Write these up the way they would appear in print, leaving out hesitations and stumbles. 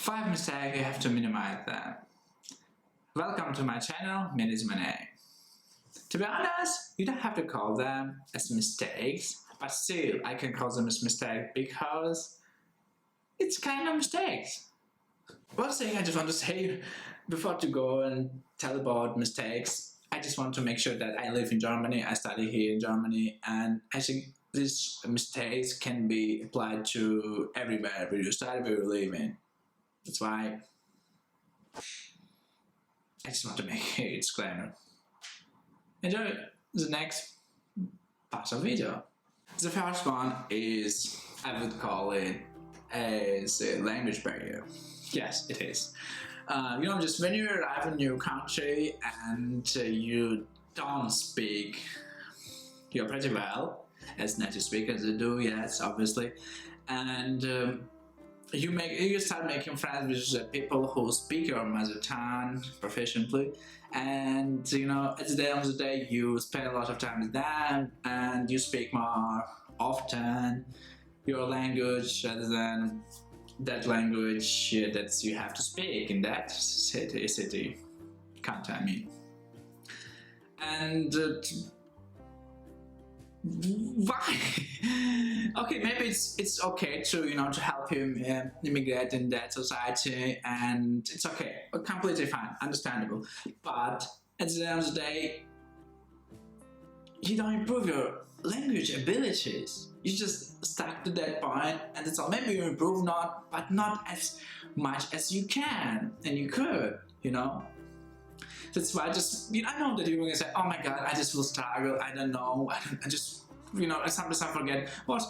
5 mistakes you have to minimize them. Welcome to my channel, Mili is my name. To be honest, you don't have to call them as mistakes, but still I can call them as mistakes because it's kind of mistakes. One thing I just want to say before to go and tell about mistakes, I just want to make sure that I live in Germany, I study here in Germany, and I think these mistakes can be applied to everywhere where you study, where you live in. That's why I just want to make a disclaimer. Enjoy the next part of the video. The first one is, I would call it as a language barrier. Yes, it is. Just when you arrive in a new country and you don't speak pretty well, as native speakers do, yes, obviously, and you start making friends with people who speak your mother tongue proficiently, and at the end of the day you spend a lot of time with them and you speak more often your language rather than that language that you have to speak in that city country, I mean. And why? Okay, maybe it's okay to to help him immigrate in that society, and it's okay, completely fine, understandable. But at the end of the day, you don't improve your language abilities. You just stuck to that point, and that's all. Maybe you improve but not as much as you can and you could, That's why I know that you're going to say, oh my god, I just will struggle, I don't know, I just, sometimes I forget. But,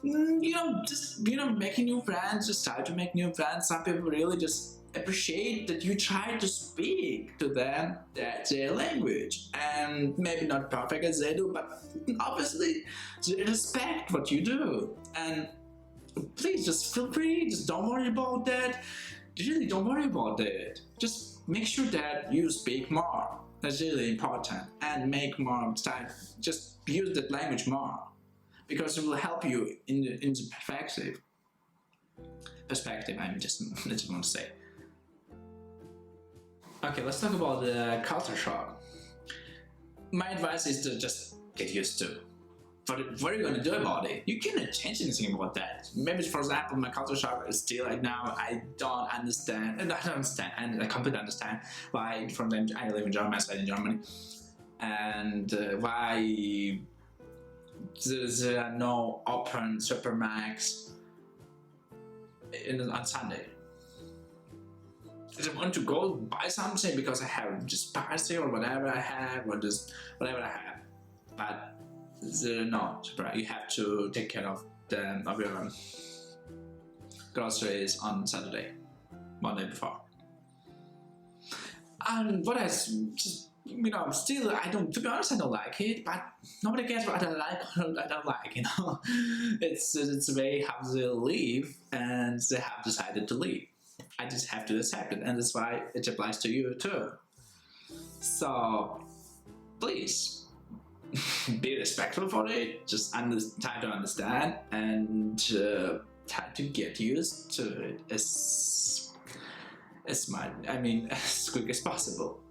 making new friends, just try to make new friends. Some people really just appreciate that you try to speak to them their language. And maybe not perfect as they do, but obviously they respect what you do. And please just feel free, just don't worry about that. Really don't worry about that. Just make sure that you speak more. That's really important. And make more time. Just use that language more, because it will help you in the perspective. I just want to say. Okay, let's talk about the culture shock. My advice is to just get used to. But what are you going to do about it? You cannot change anything about that. Maybe, for example, my culture shock is still right now. I don't understand, and I completely understand why. From them, I live in Germany, I study in Germany, and why there are no open supermarkets on Sunday. I just want to go buy something because I have just party or whatever I have, or just whatever I have, but. No, you have to take care of your groceries on Saturday, one day before. And what else? Just still to be honest, I don't like it, but nobody cares what I like or I don't like. It's the way how they live, and they have decided to leave. I just have to accept it, and that's why it applies to you too. So please. Be respectful for it, just try to understand and try to get used to it as quick as possible.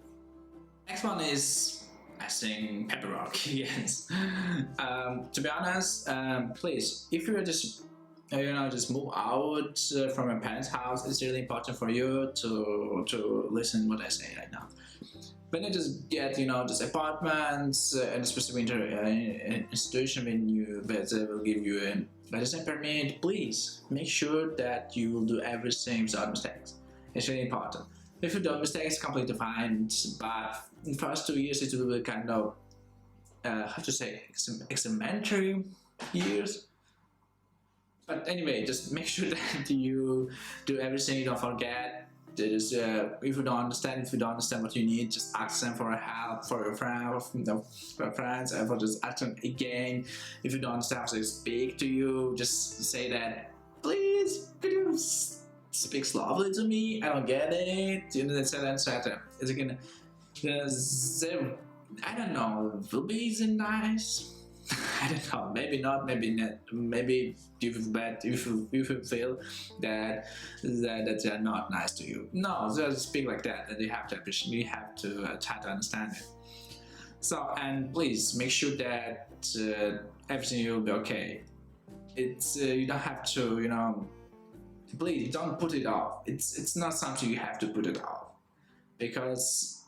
Next one is, I think, paperwork. Yes. To be honest, please, if you just move out from your parents' house, it's really important for you to listen what I say right now. When you just get, just apartments and a specific institution where they will give you a residence permit, please make sure that you will do everything without mistakes. It's really important. If you do mistakes, completely fine, but in the first 2 years it will be kind of, experimentary years. But anyway, just make sure that you do everything, you don't forget. If you don't understand what you need, just ask them for help, for your friends, and for just ask them again. If you don't understand how they speak to you, just say that, please, could you speak slowly to me? I don't get it. Etc. It's again, I don't know, will be easy, nice. I don't know, maybe not, maybe you feel bad, you feel that they're not nice to you. No, just speak like that, and you have to appreciate, you have to try to understand it. So, and please make sure that everything will be okay. It's you don't have to, please don't put it off. It's not something you have to put it off, because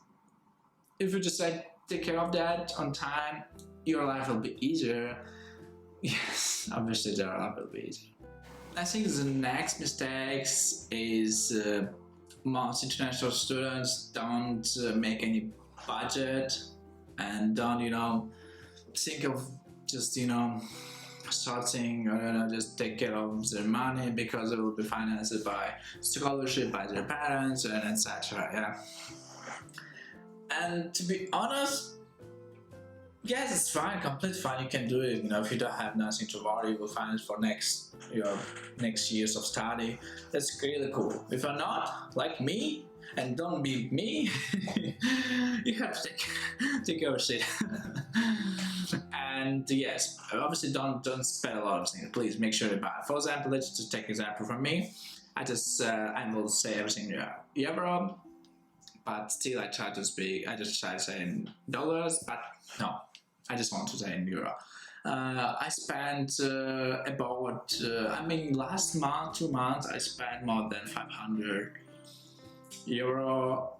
if you just like take care of that on time, your life will be easier. Yes, obviously their life will be easier. I think the next mistakes is most international students don't make any budget, and don't think of just starting, or just take care of their money, because it will be financed by scholarship, by their parents, and etc. Yeah. And to be honest, yes, it's fine, completely fine. You can do it. If you don't have nothing to worry, you will find it for your next years of study. That's really cool. If you're not like me, and don't be me, you have to take care of shit. And yes, obviously don't spend a lot of things. Please make sure to buy. For example, let's just take example from me. I will say everything in euro. But still, I just try to say in dollars, but no, I just want to say in euro. I spent about, last month, 2 months, I spent more than 500 euro.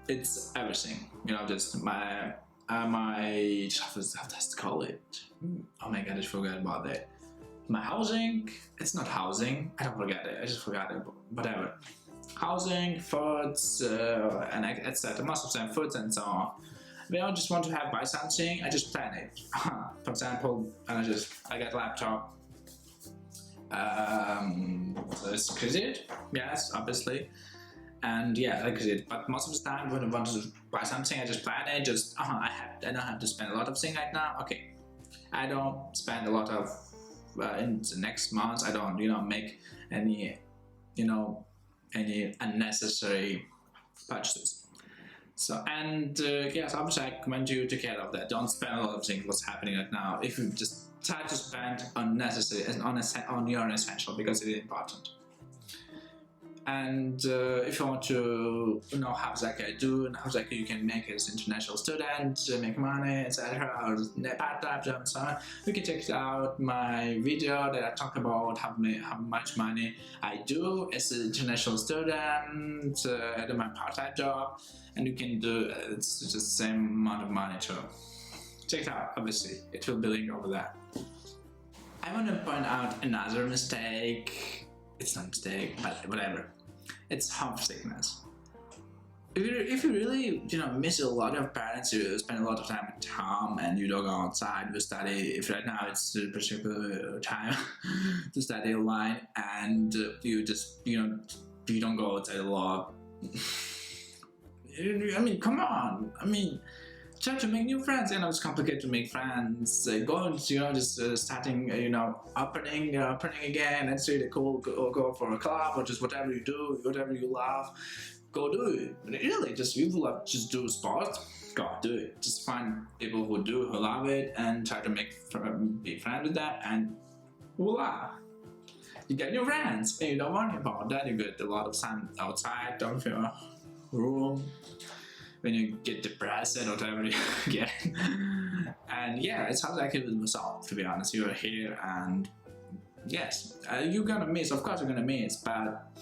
It's everything, just my, how does it call it? Oh my god, I forgot about that. My housing, it's not housing, I don't forget it, I just forgot it, whatever. Housing, foods, and etc. Most of them foods and so on. When I just want to buy something, I just plan it. For example, I get a laptop. So it's credit, yes, obviously, and yeah, I credit. But most of the time, when I want to buy something, I just plan it. I don't have to spend a lot of things right now. Okay, I don't spend a lot of in the next months. I don't, make any, any unnecessary purchases. So, and yes, obviously I recommend you to take care of that. Don't spend a lot of things what's happening right now. If you just try to spend unnecessary and on your essential, because it is important. And if you want to know how exactly I do and how exactly you can make as international student, make money, etc., or part-time job and so on, you can check out my video that I talk about how much money I do as an international student at my part-time job, and you can do it's just the same amount of money too. Check it out, obviously, it will be linked over there. I want to point out another mistake. It's not a mistake, but whatever. It's homesickness. If you really, miss a lot of parents, you spend a lot of time at home and you don't go outside to study. If right now it's a particular time to study online, and you just, you don't go outside a lot. Come on. Try to make new friends. It's complicated to make friends. Going to, starting, opening again. It's really cool. Go for a club, or just whatever you do, whatever you love, go do it. Really, just you love, just do sports. Go do it. Just find people who love it, and try to be friends with them, and voila, you get new friends. And you don't worry about that. You get a lot of sun outside. Don't feel room. When you get depressed or whatever you get. And yeah, it's how I keep it myself, to be honest. You're here, and yes, you're gonna miss, of course you're gonna miss, but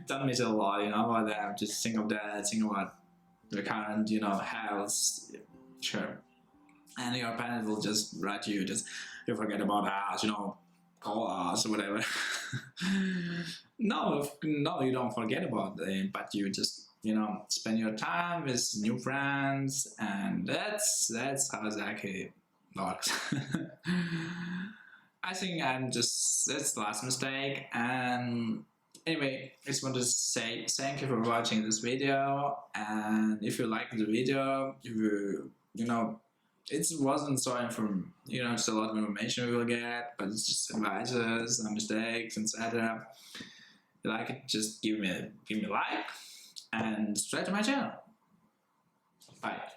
don't miss a lot, about that. Just think of that, think about the current, health, sure. And your parents will just write you, you forget about us, call us or whatever. No, you don't forget about them, but you just, spend your time with new friends, and that's how exactly works. I think that's the last mistake. And anyway, I just want to say thank you for watching this video, and if you like the video, it wasn't so just a lot of information we will get, but it's just advices, some mistakes, etc. If you like it, just give me a like and subscribe to my channel. Bye.